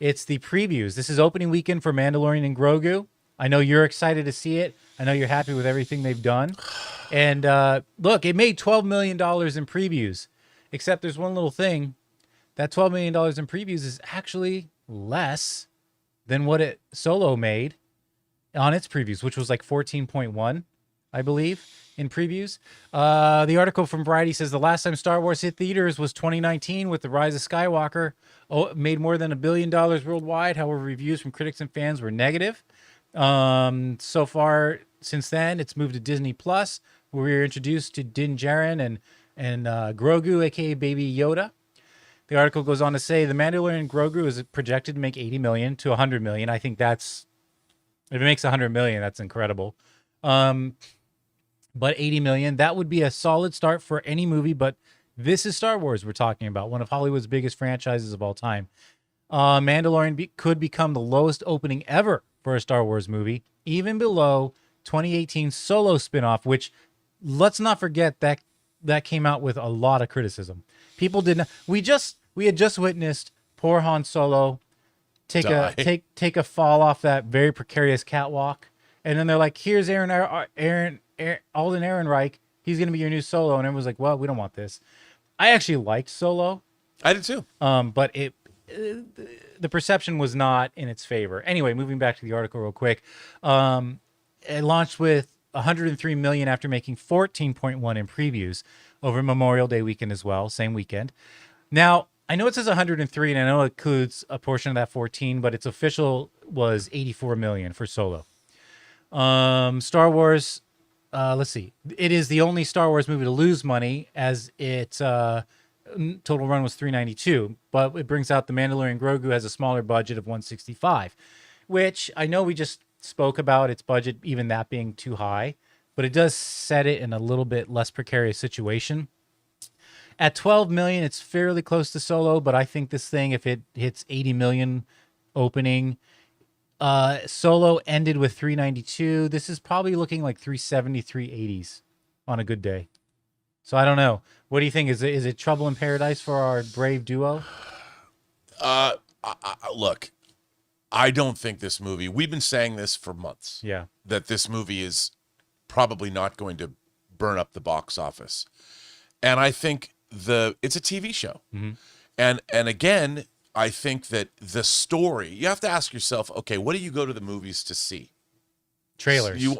It's the previews. This is opening weekend for Mandalorian and Grogu. I know you're excited to see it. I know you're happy with everything they've done. And look, it made $12 million in previews. Except there's one little thing. That $12 million in previews is actually less than what it Solo made on its previews, which was like 14.1, I believe, in previews. The article from Variety says the last time Star Wars hit theaters was 2019 with The Rise of Skywalker. Oh, it made more than $1 billion worldwide. However, reviews from critics and fans were negative. So far, since then, it's moved to Disney Plus, where we were introduced to Djarin and Grogu, aka Baby Yoda. The article goes on to say the Mandalorian and Grogu is projected to make 80 million to 100 million. I think that's, if it makes 100 million, that's incredible. But 80 million, that would be a solid start for any movie. But this is Star Wars we're talking about, one of Hollywood's biggest franchises of all time. Mandalorian could become the lowest opening ever for a Star Wars movie, even below 2018 Solo spinoff, which let's not forget that came out with a lot of criticism. People did not. We had just witnessed poor Han Solo take a fall off that very precarious catwalk, and then they're like, "Here's Alden Ehrenreich. He's gonna be your new Solo," and everyone was like, "Well, we don't want this." I actually liked Solo. I did too. But the perception was not in its favor. Anyway, moving back to the article real quick. It launched with 103 million after making 14.1 in previews over Memorial Day weekend as well, same weekend. Now, I know it says 103, and I know it includes a portion of that 14, but its official was 84 million for Solo. Star Wars, let's see. It is the only Star Wars movie to lose money, as its total run was 392, but it brings out The Mandalorian Grogu has a smaller budget of 165, which I know we just spoke about its budget, even that being too high, but it does set it in a little bit less precarious situation. At 12 million, it's fairly close to Solo, but I think this thing, if it hits 80 million opening, Solo ended with 392. This is probably looking like 370, 380s on a good day. So I don't know. What do you think? Is it Trouble in Paradise for our brave duo? Look, I don't think this movie, we've been saying this for months. Yeah. That this movie is probably not going to burn up the box office. And I think it's a TV show. Mm-hmm. And again, I think that the story, you have to ask yourself, okay, what do you go to the movies to see? Trailers. You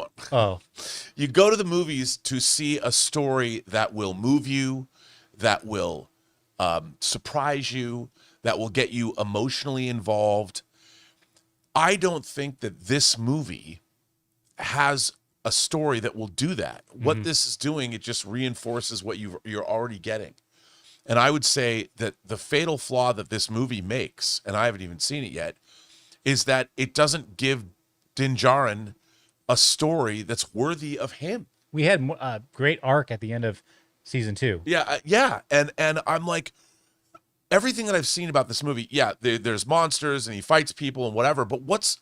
go to the movies to see a story that will move you, that will surprise you, that will get you emotionally involved. I don't think that this movie has a story that will do that. Mm-hmm. What this is doing, it just reinforces what you're already getting. And I would say that the fatal flaw that this movie makes, and I haven't even seen it yet, is that it doesn't give Din Djarin a story that's worthy of him. We had a great arc at the end of season 2. Yeah. And I'm like, everything that I've seen about this movie, there's monsters and he fights people and whatever, but what's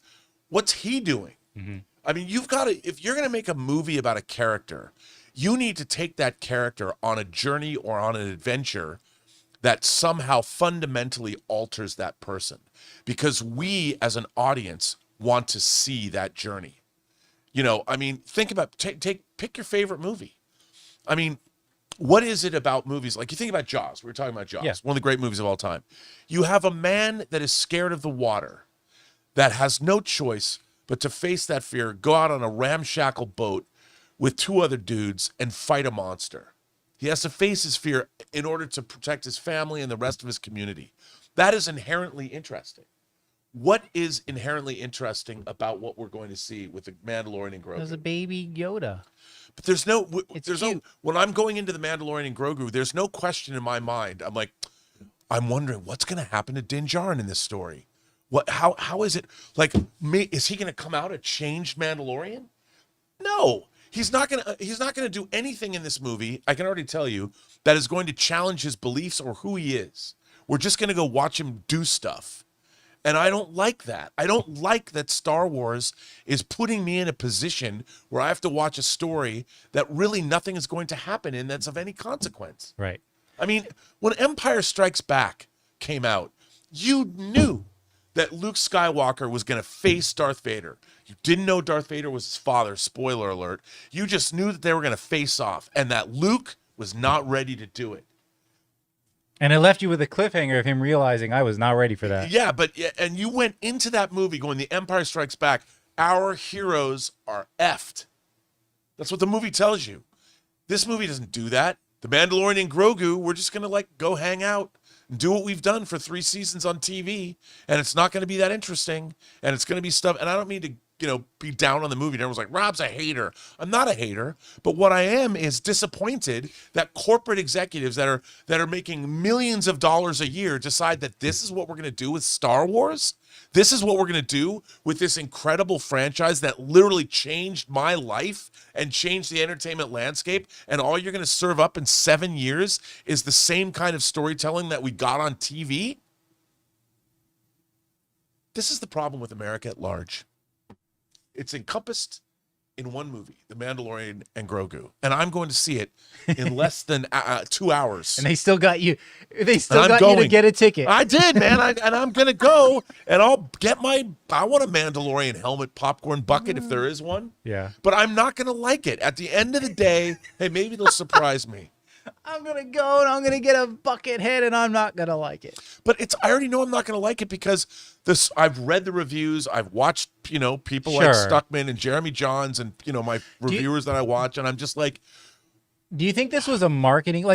he doing? Mm-hmm. I mean, if you're going to make a movie about a character, you need to take that character on a journey or on an adventure that somehow fundamentally alters that person, because we as an audience want to see that journey. You know, I mean, think about, pick your favorite movie. I mean, what is it about movies? Like, you think about Jaws. We were talking about Jaws, one of the great movies of all time. You have a man that is scared of the water, that has no choice but to face that fear, go out on a ramshackle boat with 2 other dudes and fight a monster. He has to face his fear in order to protect his family and the rest of his community. That is inherently interesting. What is inherently interesting about what we're going to see with the Mandalorian and Grogu? There's a baby Yoda. But there's no, when I'm going into the Mandalorian and Grogu, there's no question in my mind. I'm like, I'm wondering what's going to happen to Din Djarin in this story. How is it, like, is he going to come out a changed Mandalorian? No, he's not going to do anything in this movie. I can already tell you that is going to challenge his beliefs or who he is. We're just going to go watch him do stuff. And I don't like that. I don't like that Star Wars is putting me in a position where I have to watch a story that really nothing is going to happen in that's of any consequence. Right. I mean, when Empire Strikes Back came out, you knew that Luke Skywalker was going to face Darth Vader. You didn't know Darth Vader was his father, spoiler alert. You just knew that they were going to face off and that Luke was not ready to do it. And it left you with a cliffhanger of him realizing I was not ready for that. Yeah, and you went into that movie going, The Empire Strikes Back, our heroes are effed. That's what the movie tells you. This movie doesn't do that. The Mandalorian and Grogu, we're just going to go hang out and do what we've done for 3 seasons on TV, and it's not going to be that interesting, and it's going to be stuff, and I don't mean to be down on the movie. And everyone's like, Rob's a hater. I'm not a hater, but what I am is disappointed that corporate executives that are making millions of dollars a year decide that this is what we're going to do with Star Wars. This is what we're going to do with this incredible franchise that literally changed my life and changed the entertainment landscape. And all you're going to serve up in 7 years is the same kind of storytelling that we got on TV. This is the problem with America at large. It's encompassed in one movie, The Mandalorian and Grogu. And I'm going to see it in less than 2 hours. And they still got you. They still got you to get a ticket. I did, man. And I'm going to go and I'll get I want a Mandalorian helmet popcorn bucket if there is one. Yeah. But I'm not going to like it. At the end of the day, hey, maybe they'll surprise me. I'm going to go and I'm going to get a bucket head and I'm not going to like it. But I already know I'm not going to like it because I've read the reviews. I've watched, people like Stuckman and Jeremy Johns and, my reviewers that I watch. And I'm just like. Do you think this was a marketing,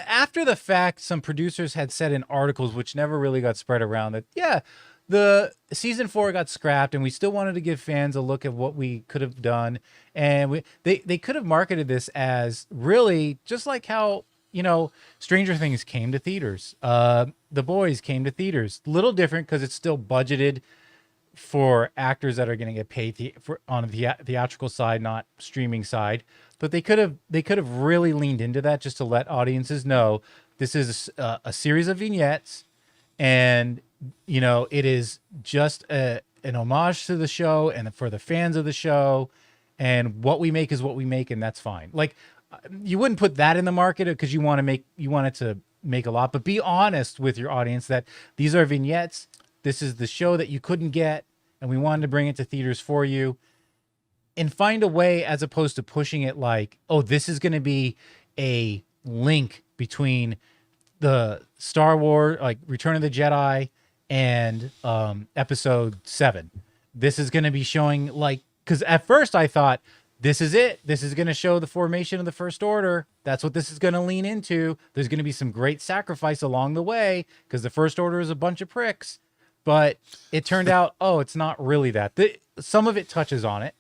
after the fact, some producers had said in articles, which never really got spread around, that, yeah, the season 4 got scrapped and we still wanted to give fans a look at what we could have done. And they could have marketed this as really just like how, Stranger Things came to theaters. The Boys came to theaters. Little different because it's still budgeted for actors that are going to get paid on the theatrical side, not streaming side. But they could have really leaned into that just to let audiences know this is a series of vignettes, and it is just an homage to the show and for the fans of the show, and what we make is what we make, and that's fine. You wouldn't put that in the market because you want it to make a lot, but be honest with your audience that these are vignettes. This is the show that you couldn't get, and we wanted to bring it to theaters for you. And find a way, as opposed to pushing it like, oh, this is going to be a link between the Star Wars, like Return of the Jedi, and Episode 7. This is going to be showing, because at first I thought, this is it. This is going to show the formation of the First Order. That's what this is going to lean into. There's going to be some great sacrifice along the way, because the First Order is a bunch of pricks. But it turned out, oh, it's not really that. Some of it touches on it,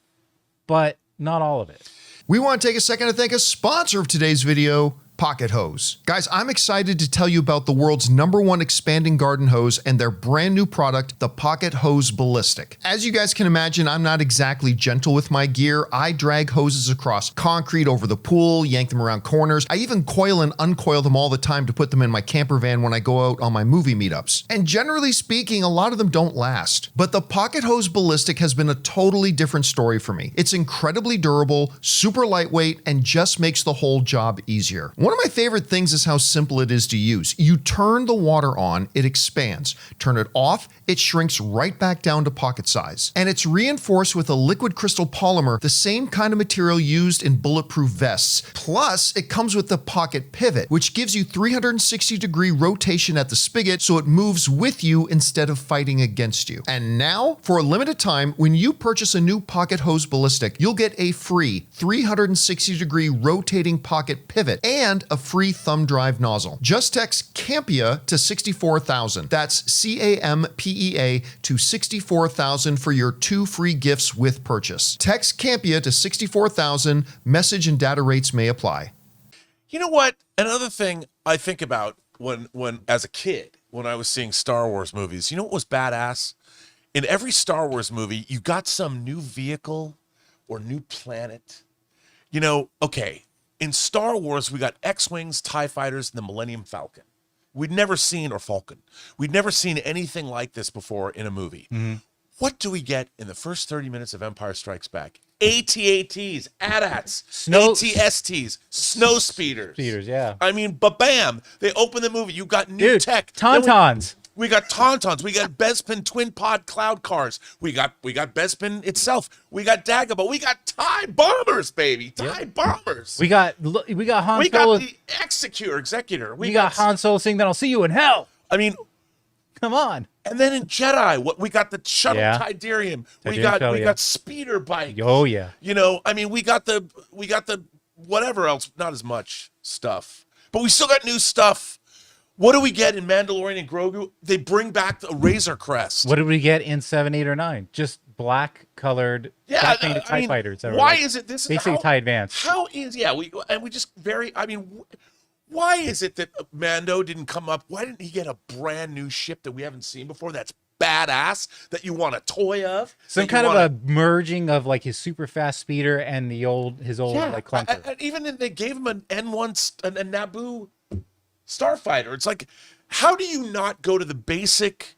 but not all of it. We want to take a second to thank a sponsor of today's video, Pocket Hose. Guys, I'm excited to tell you about the world's #1 expanding garden hose and their brand new product, the Pocket Hose Ballistic. As you guys can imagine, I'm not exactly gentle with my gear. I drag hoses across concrete over the pool, yank them around corners. I even coil and uncoil them all the time to put them in my camper van when I go out on my movie meetups. And generally speaking, a lot of them don't last. But the Pocket Hose Ballistic has been a totally different story for me. It's incredibly durable, super lightweight, and just makes the whole job easier. One of my favorite things is how simple it is to use. You turn the water on, it expands. Turn it off, it shrinks right back down to pocket size. And it's reinforced with a liquid crystal polymer, the same kind of material used in bulletproof vests. Plus, it comes with the pocket pivot, which gives you 360-degree rotation at the spigot so it moves with you instead of fighting against you. And now, for a limited time, when you purchase a new Pocket Hose Ballistic, you'll get a free 360-degree rotating pocket pivot and a free thumb drive nozzle. Just text Campea to 64,000. That's CAMPEA to 64,000 for your 2 free gifts with purchase. Text Campea to 64,000. Message and data rates may apply. You know what? Another thing I think about when as a kid, when I was seeing Star Wars movies, you know what was badass? In every Star Wars movie, you got some new vehicle or new planet. Okay. In Star Wars, we got X-Wings, TIE Fighters, and the Millennium Falcon. We'd never seen anything like this before in a movie. Mm-hmm. What do we get in the first 30 minutes of Empire Strikes Back? AT-ATs, AT-ATs, AT-STs, snow speeders. Speeders, yeah. I mean, bam! They open the movie. You got new tech. Tauntauns. We got Tauntauns. We got Bespin twin pod cloud cars. We got Bespin itself. We got Dagobah. We got TIE bombers, baby. TIE bombers. We got Han We Solo. got the Executor. We got Han Solo saying that I'll see you in hell. I mean, Come on. and then in Jedi, what we got the shuttle Tidarium. We got speeder bike. Oh yeah. You know, I mean, we got the whatever else, not as much stuff, but we still got new stuff. What do we get in Mandalorian and Grogu? They bring back the Razor Crest. What did we get in 7, 8, or 9? Just black colored, black painted TIE fighters. Why is it this? Basically TIE Advance. How is we just why is it that Mando didn't come up? Why didn't he get a brand new ship that we haven't seen before? That's badass that you want a toy of. Some kind of a merging of like his super fast speeder and his old like clunker. And even then they gave him an N1 a Naboo starfighter. It's like, how do you not go to the basic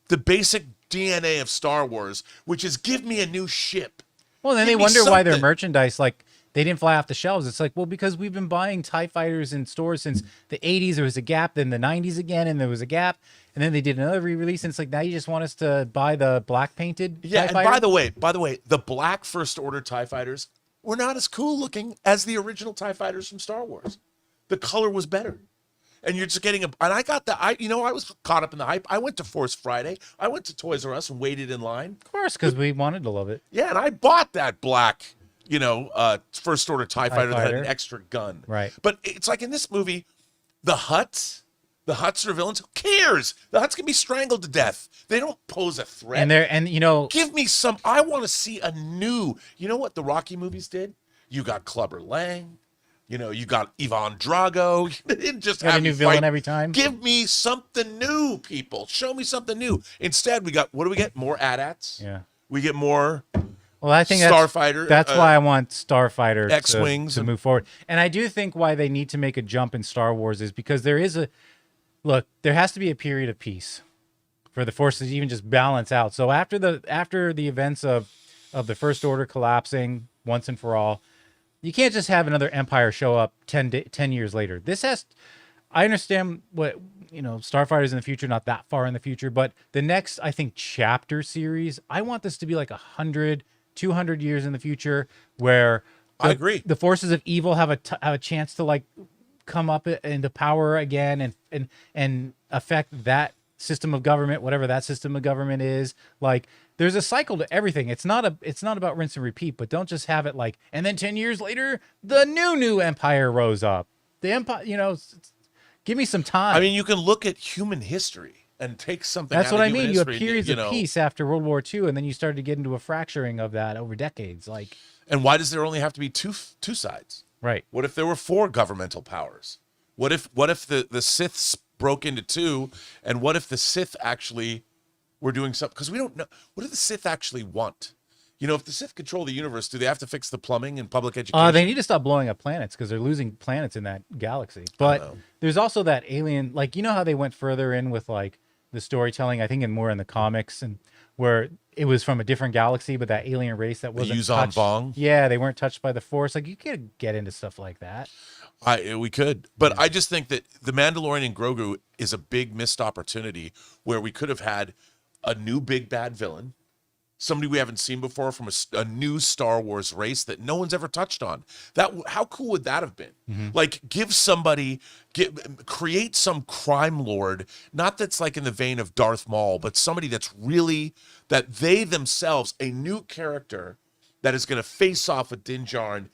DNA of Star Wars, which is give me a new ship? Well, then they wonder why their merchandise, like, they didn't fly off the shelves. It's like, well, because we've been buying TIE fighters in stores since the 80s. There was a gap, then the 90s again, and there was a gap. And then they did another re-release, and it's like, now you just want us to buy the black painted TIE and fighter? by the way, the black First Order TIE fighters were not as cool looking as the original TIE fighters from Star Wars. The color was better. And you're just getting and I got I was caught up in the hype. I went to Force Friday. I went to Toys R Us and waited in line. Of course, because we wanted to love it. Yeah, and I bought that black, First Order TIE fighter that had an extra gun. Right. But it's like in this movie, the Hutts are villains. Who cares? The Hutts can be strangled to death. They don't pose a threat. Give me some. I want to see a new. You know what the Rocky movies did? You got Clubber Lang. You got Ivan Drago. You didn't just have a new villain every time. Give me something new, people. Show me something new. Instead, what do we get? More AT-ATs. Yeah. We get more. Well, I think Starfighter. That's why I want Starfighter X-Wings to move forward. And I do think why they need to make a jump in Star Wars is because there has to be a period of peace for the forces to even just balance out. So after the events of the First Order collapsing once and for all, you can't just have another empire show up 10 years later. I understand what, Starfighter's in the future, not that far in the future, but the next, I think, chapter series, I want this to be like 100, 200 years in the future where I agree. The forces of evil have a chance to like come up into power again and affect that system of government, whatever that system of government is. Like, there's a cycle to everything. It's not about rinse and repeat, but don't just have it like, and then 10 years later, the new empire rose up. The empire, give me some time. I mean, you can look at human history and take something. That's out what of I mean. human You have history, periods of peace after World War II, and then you started to get into a fracturing of that over decades. Like, and why does there only have to be two sides? Right. What if there were 4 governmental powers? What if the Siths broke into 2, and what if the Sith actually were doing something? Because we don't know. What do the Sith actually want? If the Sith control the universe, do they have to fix the plumbing and public education? They need to stop blowing up planets because they're losing planets in that galaxy. But there's also that alien, like, how they went further in with like the storytelling, I think, and more in the comics, and where it was from a different galaxy, but that alien race that wasn't touched. Vong. Yeah, they weren't touched by the Force. Like, you could get into stuff like that. We could, but I just think that the Mandalorian and Grogu is a big missed opportunity where we could have had a new big bad villain, somebody we haven't seen before from a new Star Wars race that no one's ever touched on. How cool would that have been? Mm-hmm. Like, create some crime lord, not that's like in the vein of Darth Maul, but somebody that's really, that they themselves, a new character that is going to face off with Din Djarin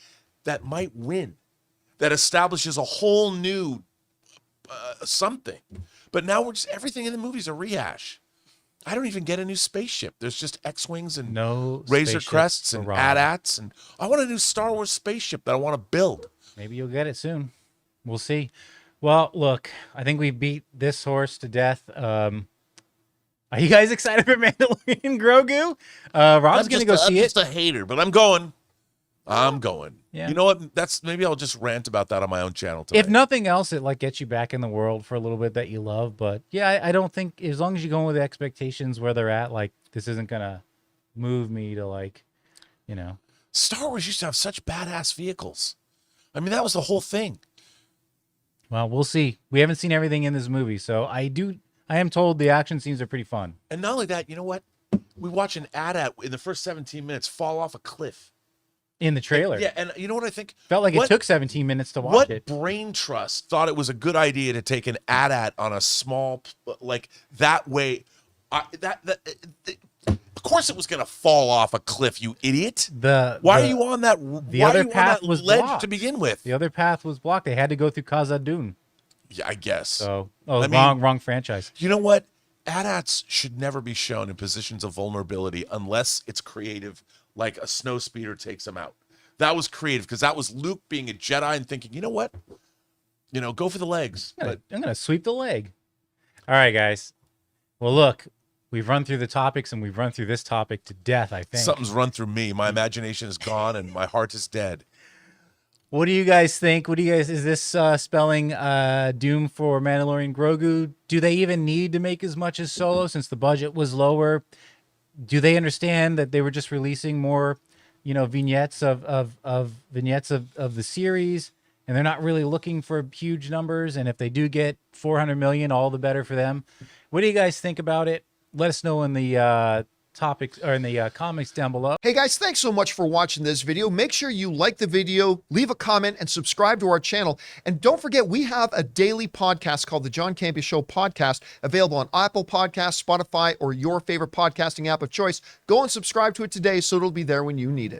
that might win, that establishes a whole new something. But now everything in the movies a rehash. I don't even get a new spaceship. There's just X-Wings and Razor Crests and AT-ATs. And I want a new Star Wars spaceship that I want to build. Maybe you'll get it soon. We'll see. Well, look, I think we beat this horse to death. Are you guys excited for Mandalorian and Grogu? Rob's going to go see it. I'm just a hater, but I'm going. Yeah. You know what? Maybe I'll just rant about that on my own channel tonight. If nothing else, it like gets you back in the world for a little bit that you love. But yeah, I don't think, as long as you're going with the expectations where they're at, like, this isn't gonna move me to, like, Star Wars used to have such badass vehicles. I mean, that was the whole thing. Well, we'll see. We haven't seen everything in this movie, so I do I am told the action scenes are pretty fun. And not only that, you know what? We watch an AT-AT in the first 17 minutes fall off a cliff. In the trailer. Yeah, and you know what I think? Felt like What- it took 17 minutes to watch What it. brain trust thought it was a good idea to take an AT-AT on a small, like that way? Of course it was going to fall off a cliff, you idiot. Why are you on that? The why other are you on path that was ledge blocked. to begin with? The other path was blocked. They had to go through Khazad-dûm. Yeah, I guess. So, I mean- wrong franchise. You know what? AT-ATs should never be shown in positions of vulnerability unless it's creative, like a snow speeder takes them out. That was creative because that was Luke being a Jedi and thinking, you know what? Go for the legs. But I'm gonna sweep the leg. All right, guys. Well, look, we've run through the topics and we've run through this topic to death. I think. something's run through me. My imagination is gone and my heart is dead. What do you guys think? Is this spelling doom for Mandalorian Grogu? Do they even need to make as much as Solo since the budget was lower? Do they understand that they were just releasing more, vignettes of the series, and they're not really looking for huge numbers? And if they do get 400 million, all the better for them. What do you guys think about it? Let us know in the topics or in the comments down below. Hey guys, thanks so much for watching this video. Make sure you like the video, leave a comment, and subscribe to our channel. And don't forget, we have a daily podcast called the Jon Campea Show Podcast, available on Apple Podcasts, Spotify, or your favorite podcasting app of choice. Go and subscribe to it today so it'll be there when you need it.